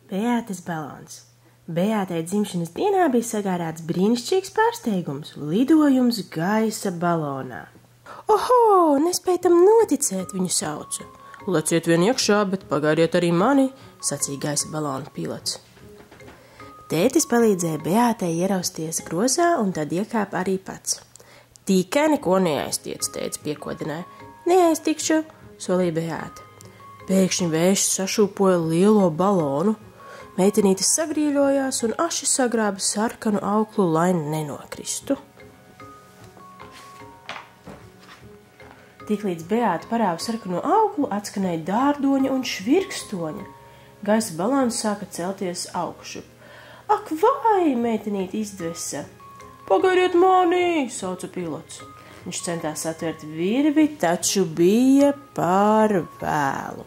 Beātes balons. Beātei dzimšanas dienā bija sagādāts brīnišķīgs pārsteigums – lidojums gaisa balonā. Oho, nespēj tam noticēt, viņu sauca. Leciet vien iekšā, bet pagaidiet arī mani, sacīja gaisa balona pilots. Tētis palīdzēja Beātei ierausties grozā un tad iekāpa arī pats. Tikai neko neaiztiec, tētis piekodināja. Neaiztikšu, solīja Beāte. Pēkšņi vējš sašūpoja lielo balonu. Meitenītes sagrīļojās un aši sagrāba sarkanu auklu, lai nenokristu. Tiklīdz Beāte parāva sarkano auklu, atskanēja dārdoņa un švirkstoņa. Gaisa balons sāka celties augšup. Ak, vai, meitenīte izdvesa! Pagaidiet mani, sauca pilots. Viņš centās atvērt virvi, taču bija par vēlu.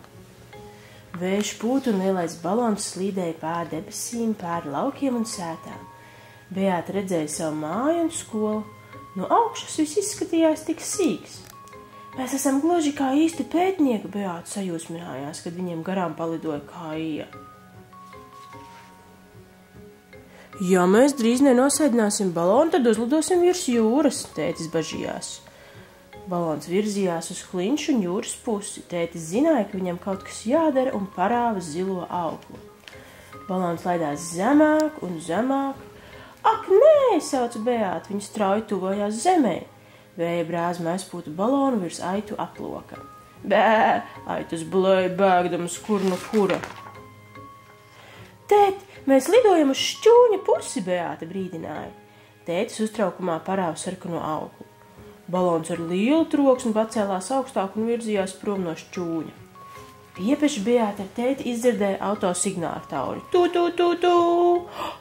Vējš pūta un lielais balons slīdēja pāri debesīm, pāri laukiem un sētām. Beāte redzēja savu māju un skolu. No augšas viss izskatījās tik sīks. Mēs esam gluži kā īsti pētnieki, Beāte sajūsminājās, kad viņiem garām palidoja Kaija. Ja mēs drīz nenosēdināsim balonu, tad uzlidosim virs jūras, tētis bažījās. Balons virzījās uz klinšu un jūras pusi. Tētis zināja, ka viņam kaut kas jādara un parāva zilo auklu. Balons laidās zemāk un zemāk. Ak, nē, sauca Beāte, viņa strauji tuvojās zemē. Vēja brāzma aizpūta balonu virs aitu aploka. Bē, aitas blēja bēgdamas kur no kura. Tēt, mēs lidojam uz šķūņa pusi, Beāte brīdināja. Tētis uztraukumā parāva sarkano auklu. Balons ar lielu troksni pacēlās augstāk un virzījās prom no šķūņa. Piepeši Beāte ar tēti izdzirdēja auto signālu tauri. Tu!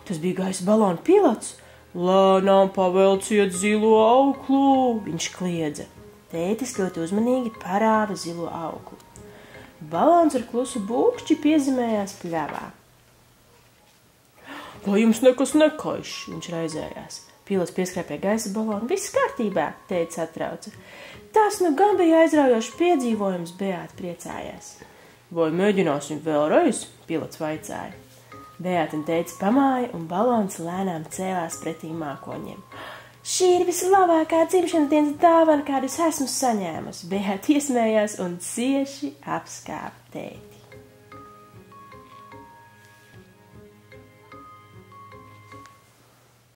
Tas bija gaisa balona pilots. Lēnām pavelciet zilo auklu, viņš kliedza. Tētis ļoti uzmanīgi parāva zilo auklu. Balons ar klusu būkšķi piezemējās pļavā. Vai jums nekas nekaiš, viņš raizējās. Pilots pieskrēja pie gaisa balona. Viss kārtībā, tētis atrauca. Tas nu gan bija aizraujošs piedzīvojums, Beāte priecājās. Vai mēģināsim vēlreiz? Pilots vaicāja. Beāte un tētis pamāja un balons lēnām cēlās pretī mākoņiem. Šī ir vislabākā dzimšanas dienas dāvana, kādu es esmu saņēmusi. Beāte iesmējās un cieši apskāpa tēti.